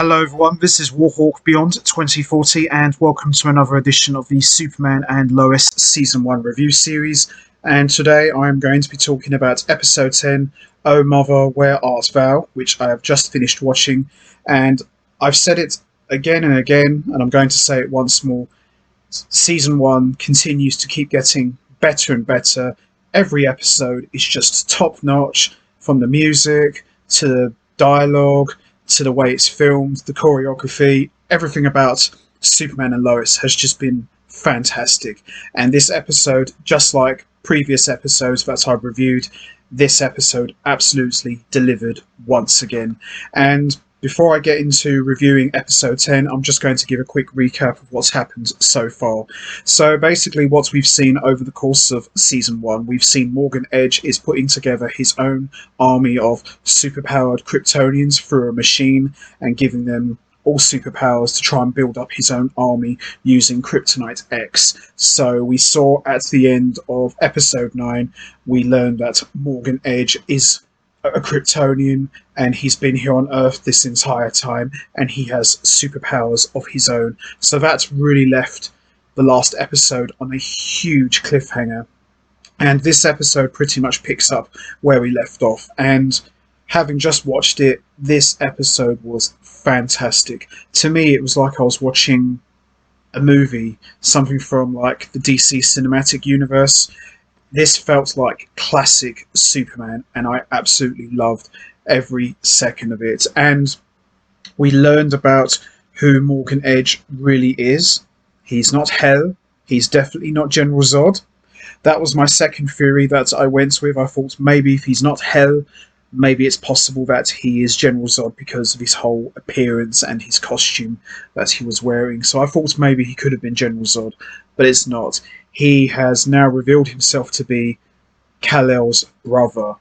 Hello everyone, this is Warhawk Beyond 2040 and welcome to another edition of the Superman and Lois Season 1 review series. And today I'm going to be talking about Episode 10, Oh Mother, Where Art Thou, which I have just finished watching. And I've said it again and again, and I'm going to say it once more. Season 1 continues to keep getting better and better. Every episode is just top notch, from the music to the dialogue to the way it's filmed, the choreography, everything about Superman and Lois has just been fantastic. And this episode, just like previous episodes that I've reviewed, this episode absolutely delivered once again. And before I get into reviewing episode 10, I'm just going to give a quick recap of what's happened so far. So basically what we've seen over the course of season 1, we've seen Morgan Edge is putting together his own army of superpowered Kryptonians through a machine and giving them all superpowers to try and build up his own army using Kryptonite X. So we saw at the end of episode 9, we learned that Morgan Edge is a Kryptonian and he's been here on Earth this entire time and he has superpowers of his own. So that's really left the last episode on a huge cliffhanger. And this episode pretty much picks up where we left off. And having just watched it, this episode was fantastic. To me, it was like I was watching a movie, something from like the DC cinematic universe. This felt like classic Superman, and I absolutely loved every second of it. And we learned about who Morgan Edge really is. He's not Hell. He's definitely not General Zod. That was my second theory that I went with. I thought maybe if he's not Hell, maybe it's possible that he is General Zod because of his whole appearance and his costume that he was wearing. So I thought maybe he could have been General Zod, but it's not. He has now revealed himself to be Kal-El's brother.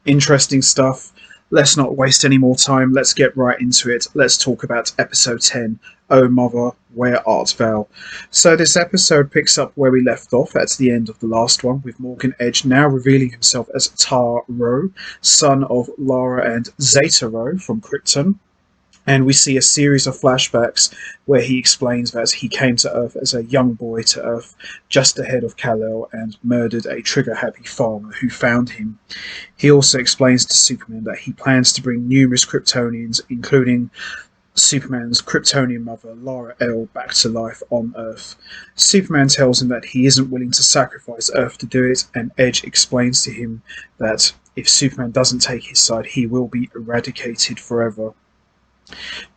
Interesting stuff. Let's not waste any more time. Let's get right into it. Let's talk about episode 10, Oh Mother, Where Art Thou? So this episode picks up where we left off at the end of the last one, with Morgan Edge now revealing himself as Tar-Ro, son of Lara and Zeta-Ro from Krypton. And we see a series of flashbacks where he explains that he came to Earth as a young boy to Earth just ahead of Kal-El and murdered a trigger-happy farmer who found him. He also explains to Superman that he plans to bring numerous Kryptonians, including Superman's Kryptonian mother, Lara L, back to life on Earth. Superman tells him that he isn't willing to sacrifice Earth to do it, and Edge explains to him that if Superman doesn't take his side, he will be eradicated forever.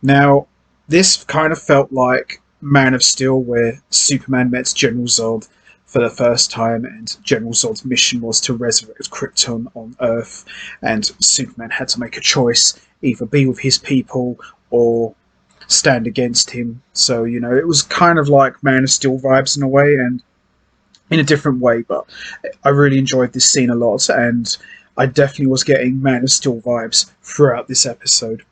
Now, this kind of felt like Man of Steel, where Superman met General Zod for the first time, and General Zod's mission was to resurrect Krypton on Earth, and Superman had to make a choice, either be with his people or stand against him. So, you know, it was kind of like Man of Steel vibes in a way, and in a different way, but I really enjoyed this scene a lot, and I definitely was getting Man of Steel vibes throughout this episode.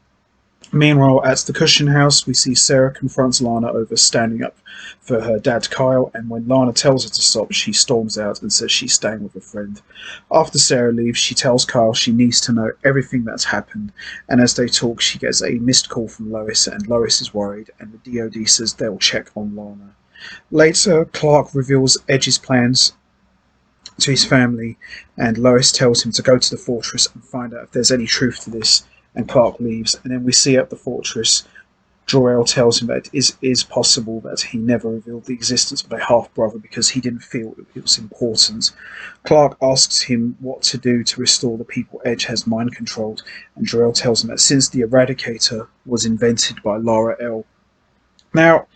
Meanwhile, at the Cushion house, we see Sarah confronts Lana over standing up for her dad Kyle, and when Lana tells her to stop, she storms out and says she's staying with a friend. After Sarah leaves, she tells Kyle she needs to know everything that's happened, and as they talk, she gets a missed call from Lois, and Lois is worried, and the DoD says they'll check on Lana. Later, Clark reveals Edge's plans to his family, and Lois tells him to go to the fortress and find out if there's any truth to this. And Clark leaves, and then we see at the fortress, Jor-El tells him that it is possible that he never revealed the existence of a half-brother because he didn't feel it was important. Clark asks him what to do to restore the people Edge has mind-controlled, and Jor-El tells him that since the Eradicator was invented by Lara L. Now,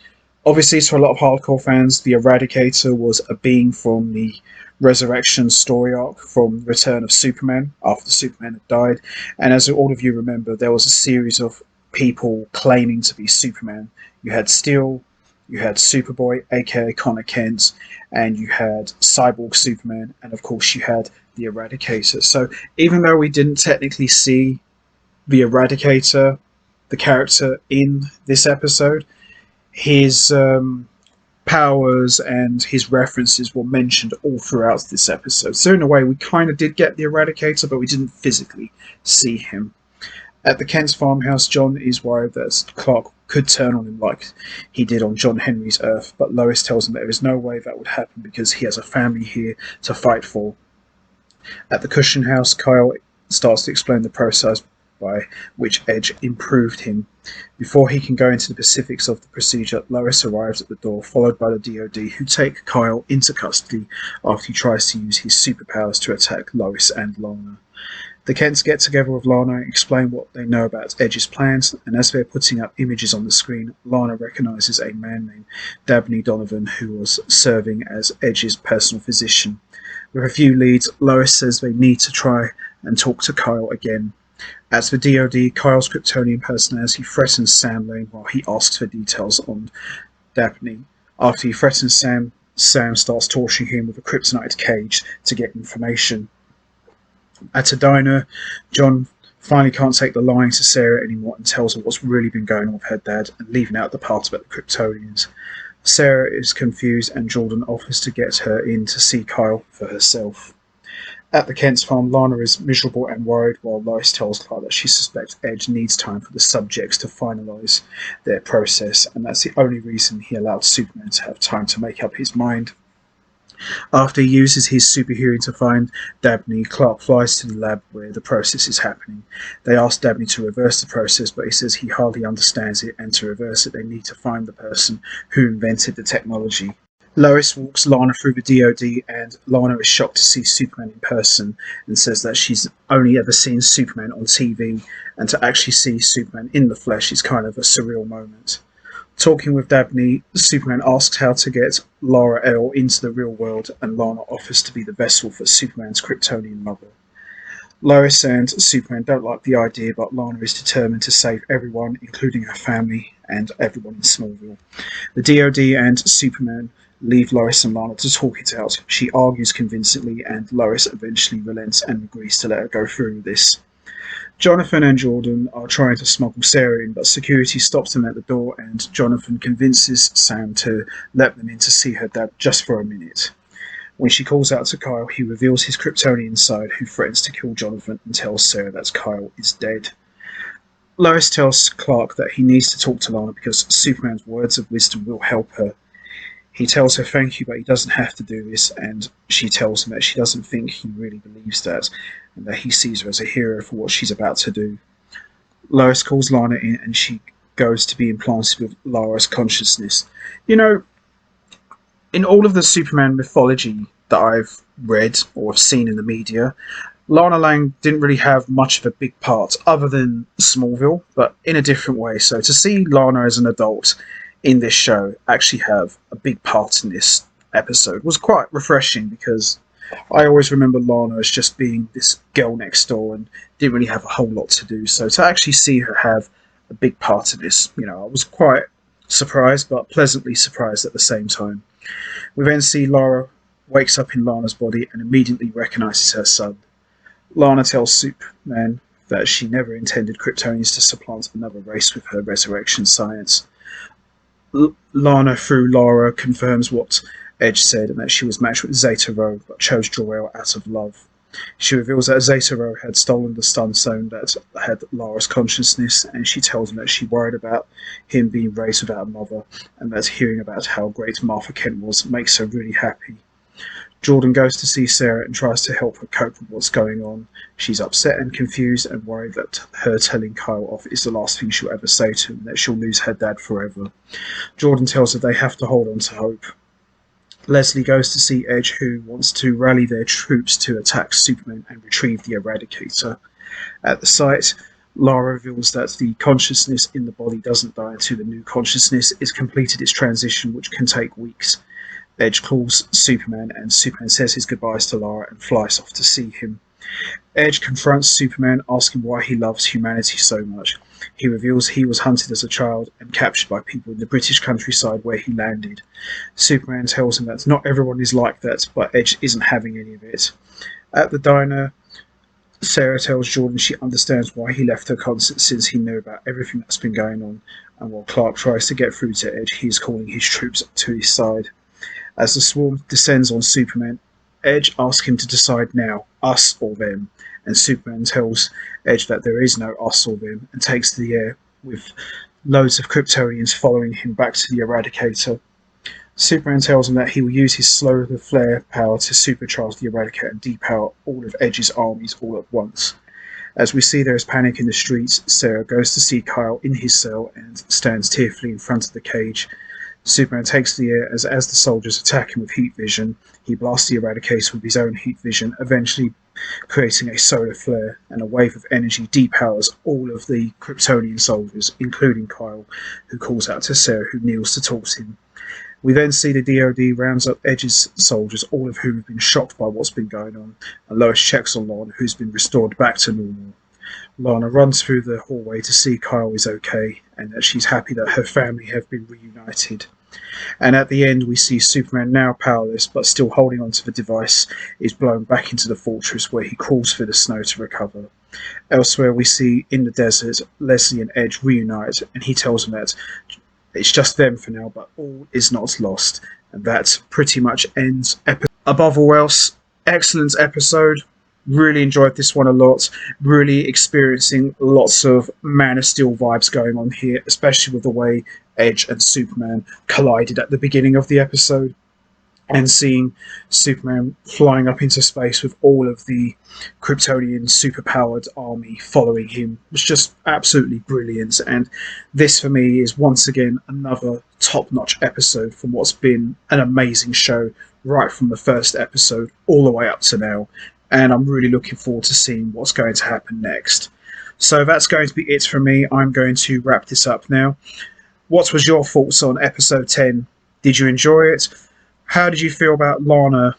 obviously to a lot of hardcore fans, the Eradicator was a being from the Resurrection story arc from Return of Superman, after Superman had died. And as all of you remember, there was a series of people claiming to be Superman. You had Steel, you had Superboy, aka Connor Kent, and you had Cyborg Superman, and of course you had the Eradicator. So even though we didn't technically see the Eradicator, the character, in this episode, his powers and his references were mentioned all throughout this episode. So in a way, we kind of did get the Eradicator, but we didn't physically see him. At the Kent's farmhouse, John is worried that Clark could turn on him like he did on John Henry's Earth, but Lois tells him there is no way that would happen because he has a family here to fight for. At the Cushion house, Kyle starts to explain the process by which Edge improved him. Before he can go into the specifics of the procedure, Lois arrives at the door, followed by the DoD, who take Kyle into custody after he tries to use his superpowers to attack Lois and Lana. The Kents get together with Lana and explain what they know about Edge's plans, and as they're putting up images on the screen, Lana recognises a man named Dabney Donovan who was serving as Edge's personal physician. With a few leads, Lois says they need to try and talk to Kyle again. At the DoD, Kyle's Kryptonian personality threatens Sam Lane while he asks for details on Dabney. After he threatens Sam, Sam starts torturing him with a kryptonite cage to get information. At a diner, John finally can't take the lying to Sarah anymore and tells her what's really been going on with her dad and leaving out the part about the Kryptonians. Sarah is confused and Jordan offers to get her in to see Kyle for herself. At the Kent's farm, Lana is miserable and worried while Lois tells Clark that she suspects Edge needs time for the subjects to finalise their process, and that's the only reason he allowed Superman to have time to make up his mind. After he uses his superhearing to find Dabney, Clark flies to the lab where the process is happening. They ask Dabney to reverse the process, but he says he hardly understands it, and to reverse it they need to find the person who invented the technology. Lois walks Lana through the DoD, and Lana is shocked to see Superman in person and says that she's only ever seen Superman on TV, and to actually see Superman in the flesh is kind of a surreal moment. Talking with Dabney, Superman asks how to get Lara L into the real world, and Lana offers to be the vessel for Superman's Kryptonian mother. Lois and Superman don't like the idea, but Lana is determined to save everyone, including her family and everyone in Smallville. The DoD and Superman leave Lois and Lana to talk it out. She argues convincingly, and Lois eventually relents and agrees to let her go through with this. Jonathan and Jordan are trying to smuggle Sarah in, but security stops them at the door, and Jonathan convinces Sam to let them in to see her dad just for a minute. When she calls out to Kyle, he reveals his Kryptonian side, who threatens to kill Jonathan and tells Sarah that Kyle is dead. Lois tells Clark that he needs to talk to Lana because Superman's words of wisdom will help her. He tells her thank you, but he doesn't have to do this, and she tells him that she doesn't think he really believes that, and that he sees her as a hero for what she's about to do. Lois calls Lana in, and she goes to be implanted with Lara's consciousness. You know, in all of the Superman mythology that I've read or have seen in the media, Lana Lang didn't really have much of a big part, other than Smallville, but in a different way. So to see Lana as an adult in this show actually have a big part in this episode was quite refreshing, because I always remember Lana as just being this girl next door and didn't really have a whole lot to do. So to actually see her have a big part in this, I was quite surprised, but pleasantly surprised at the same time. We then see Lara wakes up in Lana's body and immediately recognises her son. Lana tells Superman that she never intended Kryptonians to supplant another race with her resurrection science. Lana, through Lara, confirms what Edge said, and that she was matched with Zeta Rho, but chose Jor-El out of love. She reveals that Zeta Rho had stolen the stun stone that had Lara's consciousness, and she tells him that she worried about him being raised without a mother, and that hearing about how great Martha Kent was makes her really happy. Jordan goes to see Sarah and tries to help her cope with what's going on. She's upset and confused and worried that her telling Kyle off is the last thing she'll ever say to him, that she'll lose her dad forever. Jordan tells her they have to hold on to hope. Leslie goes to see Edge, who wants to rally their troops to attack Superman and retrieve the Eradicator. At the site, Lara reveals that the consciousness in the body doesn't die until the new consciousness is completed its transition, which can take weeks. Edge calls Superman, and Superman says his goodbyes to Lara and flies off to see him. Edge confronts Superman, asking why he loves humanity so much. He reveals he was hunted as a child and captured by people in the British countryside where he landed. Superman tells him that not everyone is like that, but Edge isn't having any of it. At the diner, Sarah tells Jordan she understands why he left her concert, since he knew about everything that's been going on, and while Clark tries to get through to Edge, he is calling his troops to his side. As the swarm descends on Superman, Edge asks him to decide now, us or them, and Superman tells Edge that there is no us or them and takes to the air with loads of Kryptonians following him back to the Eradicator. Superman tells him that he will use his slow flare power to supercharge the Eradicator and depower all of Edge's armies all at once. As we see there is panic in the streets, Sarah goes to see Kyle in his cell and stands tearfully in front of the cage. Superman takes the air as the soldiers attack him with heat vision. He blasts the Eradicator with his own heat vision, eventually creating a solar flare, and a wave of energy depowers all of the Kryptonian soldiers, including Kyle, who calls out to Sarah, who kneels to talk to him. We then see the DoD rounds up Edge's soldiers, all of whom have been shocked by what's been going on, and Lois checks on Lana, who's been restored back to normal. Lana runs through the hallway to see Kyle is okay, and that she's happy that her family have been reunited. And at the end we see Superman, now powerless but still holding onto the device, is blown back into the fortress where he crawls through the snow to recover. Elsewhere we see in the desert Leslie and Edge reunite, and he tells them that it's just them for now, but all is not lost. And that pretty much ends episode. Above all else, excellent episode. Really enjoyed this one a lot. Really experiencing lots of Man of Steel vibes going on here, especially with the way Edge and Superman collided at the beginning of the episode. And seeing Superman flying up into space with all of the Kryptonian superpowered army following him was just absolutely brilliant. And this for me is once again another top-notch episode from what's been an amazing show right from the first episode all the way up to now. And I'm really looking forward to seeing what's going to happen next. So that's going to be it from me. I'm going to wrap this up now. What was your thoughts on episode 10? Did you enjoy it? How did you feel about Lana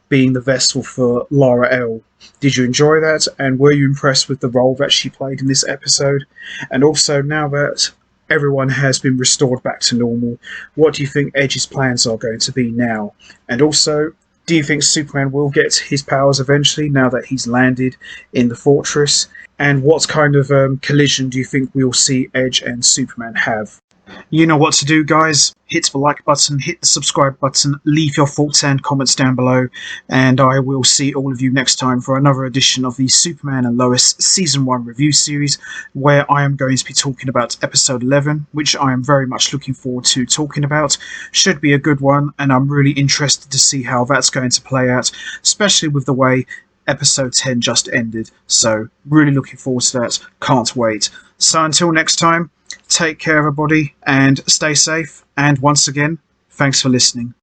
being the vessel for Lara L? Did you enjoy that? And were you impressed with the role that she played in this episode? And also, now that everyone has been restored back to normal, what do you think Edge's plans are going to be now? And also, do you think Superman will get his powers eventually now that he's landed in the fortress? And what kind of collision do you think we'll see Edge and Superman have? You know what to do, guys. Hit the like button, hit the subscribe button, leave your thoughts and comments down below, and I will see all of you next time for another edition of the Superman and Lois Season 1 review series, where I am going to be talking about episode 11, which I am very much looking forward to talking about. Should be a good one, and I'm really interested to see how that's going to play out, especially with the way episode 10 just ended. So, really looking forward to that. Can't wait. So until next time, take care everybody and stay safe, and once again, thanks for listening.